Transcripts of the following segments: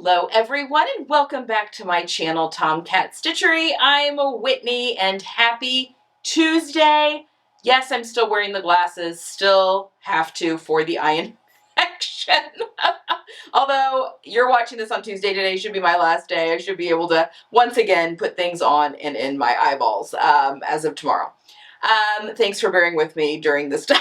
Hello everyone and welcome back to my channel, Tomcat Stitchery. I'm Whitney and happy Tuesday. Yes, I'm still wearing the glasses, still have to for the eye infection. Although you're watching this on Tuesday, today should be my last day. I should be able to once again put things on and in my eyeballs as of tomorrow. Thanks for bearing with me during this time.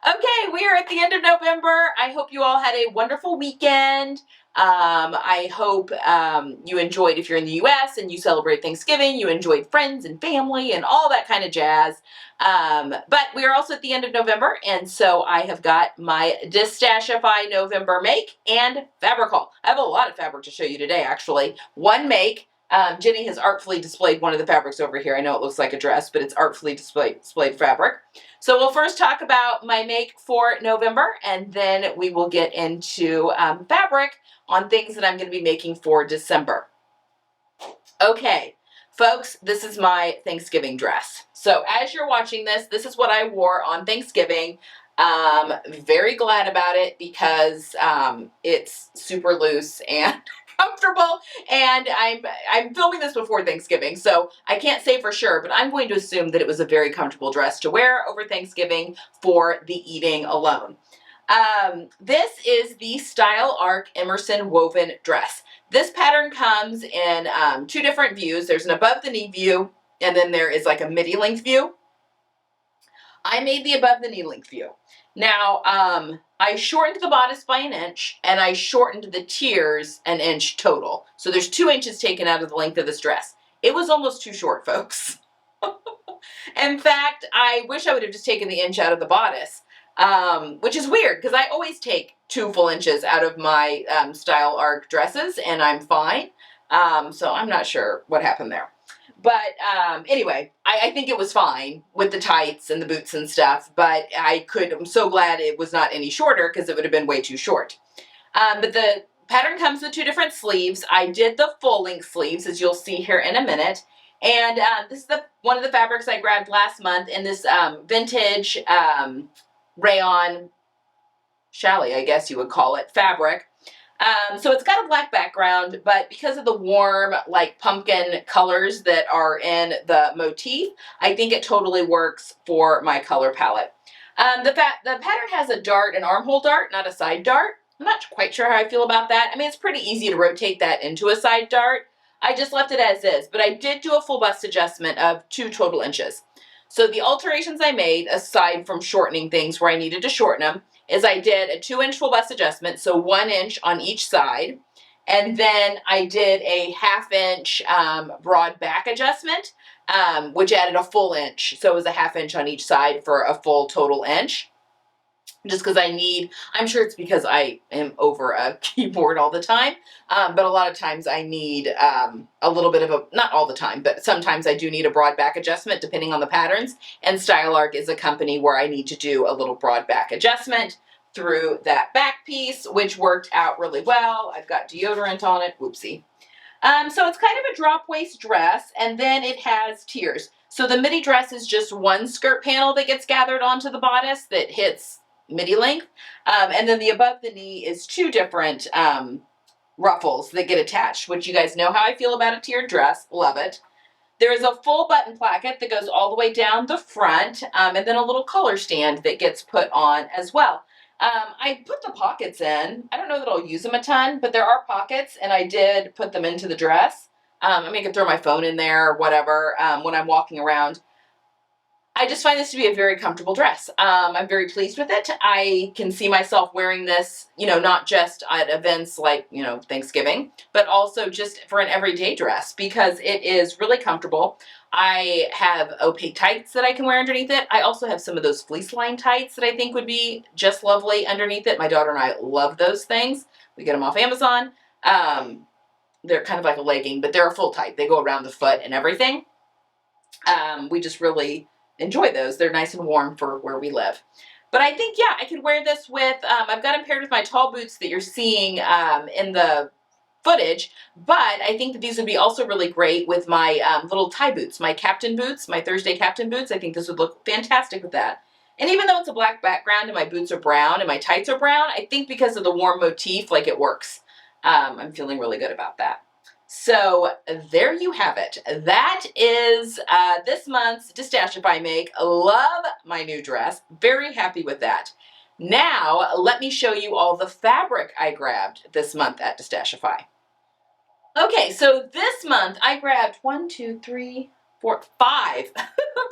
Okay, we are at the end of November. I hope you all had a wonderful weekend. I hope you enjoyed, if you're in the U.S. and you celebrate Thanksgiving, you enjoyed friends and family and all that kind of jazz. But we are also at the end of November, and so I have got my Destashify November make and fabric haul. I have a lot of fabric to show you today, actually. One make. Jenny has artfully displayed one of the fabrics over here. I know it looks like a dress, but it's artfully displayed fabric. So we'll first talk about my make for November, and then we will get into fabric on things that I'm going to be making for December. Okay, folks, this is my Thanksgiving dress. So as you're watching this, this is what I wore on Thanksgiving. Very glad about it because it's super loose and comfortable, and I'm filming this before Thanksgiving, so I can't say for sure, but I'm going to assume that it was a very comfortable dress to wear over Thanksgiving for the eating alone. This is the Style Arc Emerson woven dress. This pattern comes in two different views. There's an above the knee view, and then there is like a midi length view. I made the above the knee length view. Now, I shortened the bodice by 1 inch, and I shortened the tiers 1 inch total. So there's 2 inches taken out of the length of this dress. It was almost too short, folks. In fact, I wish I would have just taken the inch out of the bodice, which is weird because I always take 2 full inches out of my Style Arc dresses, and I'm fine. So I'm not sure what happened there. But anyway, I think it was fine with the tights and the boots and stuff, but I'm so glad it was not any shorter because it would have been way too short. But the pattern comes with 2 different sleeves. I did the full length sleeves, as you'll see here in a minute. And this is one of the fabrics I grabbed last month in this vintage rayon challis, I guess you would call it, fabric. So it's got a black background, but because of the warm, like pumpkin colors that are in the motif, I think it totally works for my color palette. The pattern has a dart, an armhole dart, not a side dart. I'm not quite sure how I feel about that. I mean, it's pretty easy to rotate that into a side dart. I just left it as is, but I did do a full bust adjustment of 2 total inches. So the alterations I made, aside from shortening things where I needed to shorten them, is I did a 2-inch full bust adjustment, so 1 inch on each side, and then I did a 1/2 inch broad back adjustment, which added a full inch, so it was a 1/2 inch on each side for a full total inch. Just because I'm sure it's because I am over a keyboard all the time, but a lot of times I need a little bit of not all the time, but sometimes I do need a broad back adjustment depending on the patterns, and Style Arc is a company where I need to do a little broad back adjustment through that back piece, which worked out really well. I've got deodorant on it, whoopsie. So it's kind of a drop waist dress, and then it has tiers. So the midi dress is just one skirt panel that gets gathered onto the bodice that hits midi length, and then the above the knee is 2 different ruffles that get attached, which you guys know how I feel about a tiered dress. Love it. There is a full button placket that goes all the way down the front, and then a little collar stand that gets put on as well. I put the pockets in. I don't know that I'll use them a ton, but there are pockets, and I did put them into the dress. I mean, I can throw my phone in there or whatever when I'm walking around. I just find this to be a very comfortable dress. I'm very pleased with it. I can see myself wearing this, not just at events like, Thanksgiving, but also just for an everyday dress because it is really comfortable. I have opaque tights that I can wear underneath it. I also have some of those fleece line tights that I think would be just lovely underneath it. My daughter and I love those things. We get them off Amazon. They're kind of like a legging, but they're a full tight. They go around the foot and everything. We just really enjoy those. They're nice and warm for where we live. But I think, yeah, I could wear this with, I've got them paired with my tall boots that you're seeing in the footage, but I think that these would be also really great with my little tie boots, my captain boots, my Thursday captain boots. I think this would look fantastic with that. And even though it's a black background and my boots are brown and my tights are brown, I think because of the warm motif, like it works. I'm feeling really good about that. So there you have it. That is this month's Destashify make. Love my new dress. Very happy with that. Now, let me show you all the fabric I grabbed this month at Destashify. Okay, so this month I grabbed 1, 2, 3, 4, 5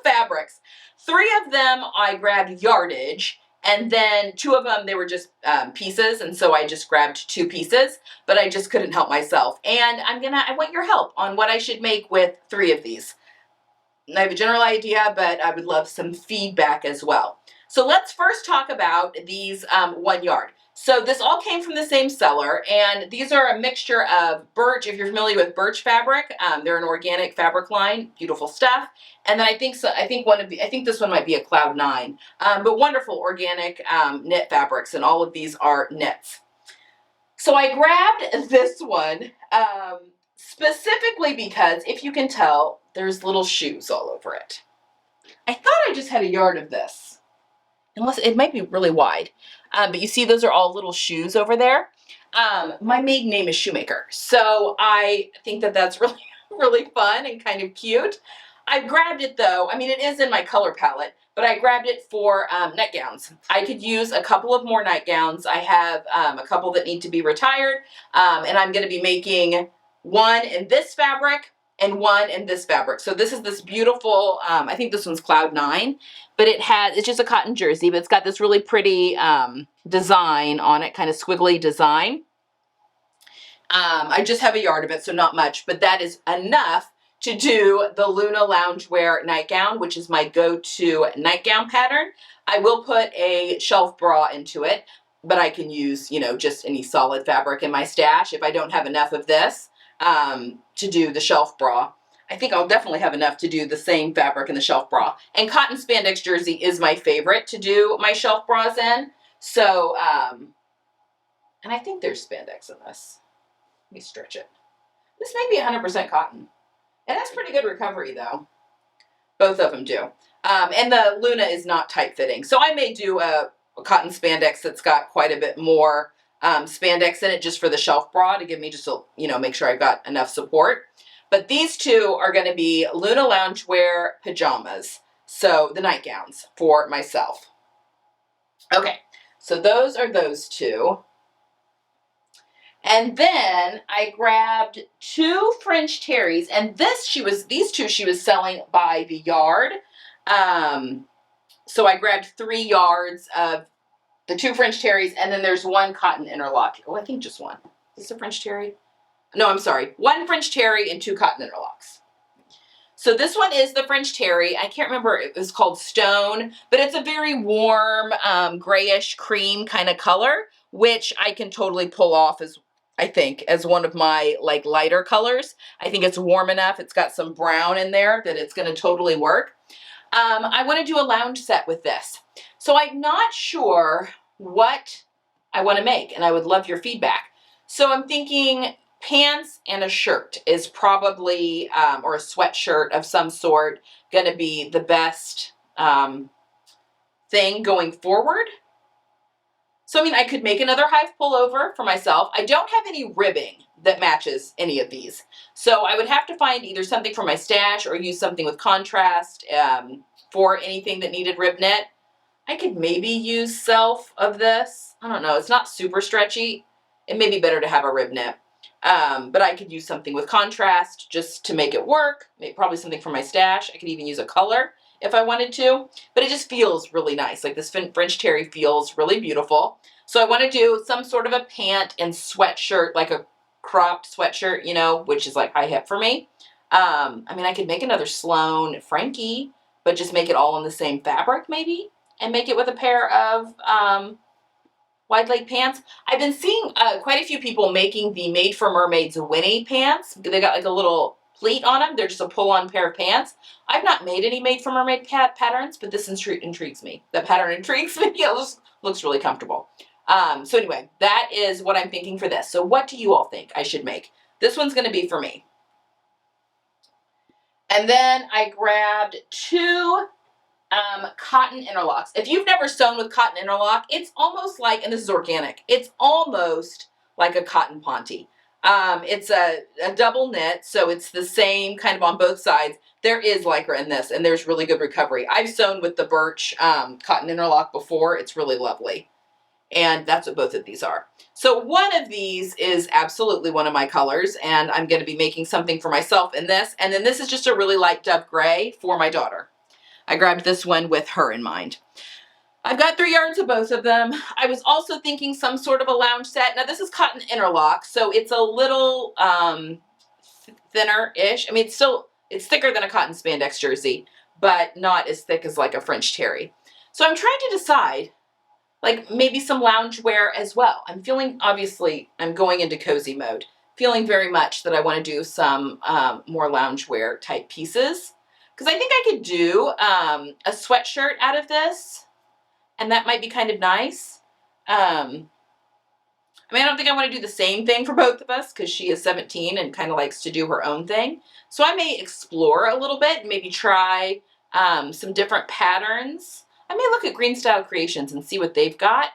fabrics. 3 of them I grabbed yardage, and then 2 of them, they were just pieces, and so I just grabbed 2 pieces, but I just couldn't help myself. And I want your help on what I should make with 3 of these. I have a general idea, but I would love some feedback as well. So let's first talk about these 1 yard. So this all came from the same seller, and these are a mixture of birch. If you're familiar with birch fabric, they're an organic fabric line, beautiful stuff. And then I think this one might be a Cloud 9, but wonderful organic knit fabrics, and all of these are knits. So I grabbed this one specifically because, if you can tell, there's little shoes all over it. I thought I just had a yard of this. Unless it might be really wide. But you see those are all little shoes over there. My maiden name is Shoemaker. So I think that that's really, really fun and kind of cute. I grabbed it though. I mean, it is in my color palette, but I grabbed it for nightgowns. I could use a couple of more nightgowns. I have a couple that need to be retired. And I'm going to be making one in this fabric and one in this fabric. So this is this beautiful, I think this one's Cloud 9, but it's just a cotton jersey, but it's got this really pretty design on it, kind of squiggly design. I just have a yard of it, so not much, but that is enough to do the Luna Loungewear nightgown, which is my go-to nightgown pattern. I will put a shelf bra into it, but I can use, just any solid fabric in my stash if I don't have enough of this to do the shelf bra. I think I'll definitely have enough to do the same fabric in the shelf bra. And cotton spandex jersey is my favorite to do my shelf bras in. So, and I think there's spandex in this. Let me stretch it. This may be 100% cotton. It has pretty good recovery though. Both of them do. And the Luna is not tight fitting. So I may do a cotton spandex that's got quite a bit more spandex in it just for the shelf bra to give me just a, make sure I've got enough support. But these 2 are going to be Luna Loungewear pajamas. So the nightgowns for myself. Okay, so those are those 2. And then I grabbed 2 French terries, and these 2 she was selling by the yard. So I grabbed 3 yards of the 2 French terries, and then there's 1 cotton interlock. Oh, I think just 1. Is this a French terry? No, I'm sorry. 1 French terry and 2 cotton interlocks. So this one is the French terry. I can't remember, it was called Stone, but it's a very warm, grayish cream kind of color, which I can totally pull off as one of my lighter colors. I think it's warm enough. It's got some brown in there that it's going to totally work. I want to do a lounge set with this. So I'm not sure what I want to make, and I would love your feedback. So I'm thinking pants and a shirt is probably, or a sweatshirt of some sort, going to be the best thing going forward. So, I could make another hive pullover for myself. I don't have any ribbing that matches any of these. So I would have to find either something for my stash or use something with contrast for anything that needed rib knit. I could maybe use self of this. I don't know. It's not super stretchy. It may be better to have a rib knit. But I could use something with contrast just to make it work. Maybe probably something for my stash. I could even use a color if I wanted to, but it just feels really nice. Like this French terry feels really beautiful. So I want to do some sort of a pant and sweatshirt, like a cropped sweatshirt, which is like high hip for me. I could make another Sloan Frankie, but just make it all in the same fabric maybe, and make it with a pair of wide leg pants. I've been seeing quite a few people making the Made for Mermaids Winnie pants. They got like a little pleat on them. They're just a pull-on pair of pants. I've not made any Made for Mermaid patterns, but this intrigues me. The pattern intrigues me. It looks really comfortable. So anyway, that is what I'm thinking for this. So what do you all think I should make? This one's going to be for me. And then I grabbed 2 cotton interlocks. If you've never sewn with cotton interlock, it's almost like, and this is organic, it's almost like a cotton ponte. It's a double knit, so it's the same kind of on both sides. There is lycra in this, and there's really good recovery. I've sewn with the birch cotton interlock before. It's really lovely. And that's what both of these are. So one of these is absolutely one of my colors, and I'm going to be making something for myself in this. And then this is just a really light dove gray for my daughter. I grabbed this one with her in mind. I've got 3 yards of both of them. I was also thinking some sort of a lounge set. Now this is cotton interlock, so it's a little thinner-ish. I mean, it's thicker than a cotton spandex jersey, but not as thick as like a French terry. So I'm trying to decide, like maybe some loungewear as well. I'm feeling, obviously, I'm going into cozy mode. Feeling very much that I want to do some more loungewear type pieces. Because I think I could do a sweatshirt out of this. And that might be kind of nice. I mean, I don't think I want to do the same thing for both of us because she is 17 and kind of likes to do her own thing. So I may explore a little bit, maybe try some different patterns. I may look at Green Style Creations and see what they've got.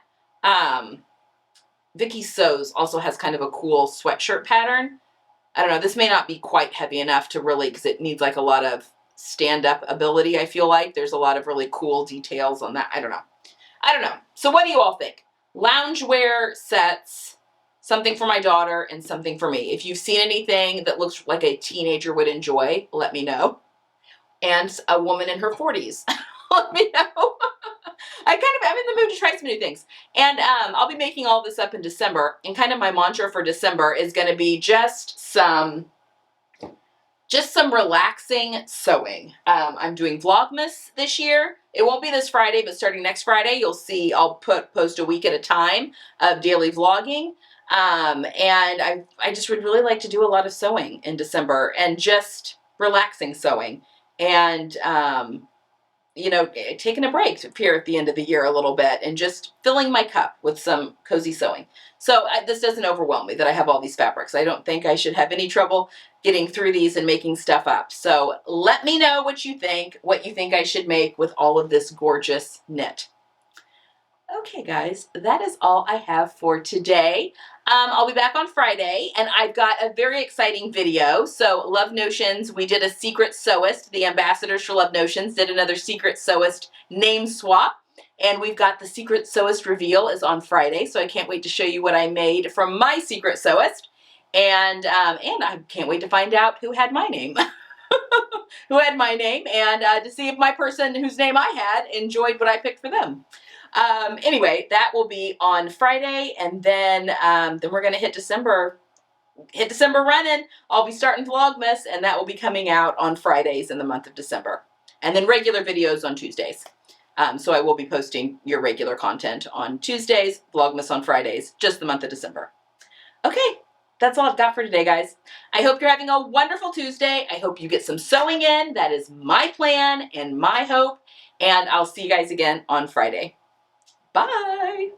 Vicky Sews also has kind of a cool sweatshirt pattern. I don't know, this may not be quite heavy enough to really, because it needs like a lot of stand-up ability, I feel like. There's a lot of really cool details on that. I don't know. So what do you all think? Loungewear sets, something for my daughter and something for me. If you've seen anything that looks like a teenager would enjoy, let me know. And a woman in her 40s, let me know. I'm in the mood to try some new things. And I'll be making all this up in December. And kind of my mantra for December is going to be just some relaxing sewing. I'm doing Vlogmas this year. It won't be this Friday, but starting next Friday, you'll see I'll post a week at a time of daily vlogging. And I just would really like to do a lot of sewing in December and just relaxing sewing. And, you know, taking a break here at the end of the year a little bit and just filling my cup with some cozy sewing. So this doesn't overwhelm me that I have all these fabrics. I don't think I should have any trouble getting through these and making stuff up. So let me know what you think I should make with all of this gorgeous knit. Okay, guys, that is all I have for today. I'll be back on Friday, and I've got a very exciting video. So Love Notions, we did a Secret Sewist. The ambassadors for Love Notions did another Secret Sewist name swap. And we've got the Secret Sewist reveal is on Friday, so I can't wait to show you what I made from my Secret Sewist. And I can't wait to find out who had my name. Who had my name, and to see if my person whose name I had enjoyed what I picked for them. Anyway, that will be on Friday, and then we're going to hit December running. I'll be starting Vlogmas, and that will be coming out on Fridays in the month of December. And then regular videos on Tuesdays. So I will be posting your regular content on Tuesdays, Vlogmas on Fridays, just the month of December. Okay, that's all I've got for today, guys. I hope you're having a wonderful Tuesday. I hope you get some sewing in. That is my plan and my hope. And I'll see you guys again on Friday. Bye.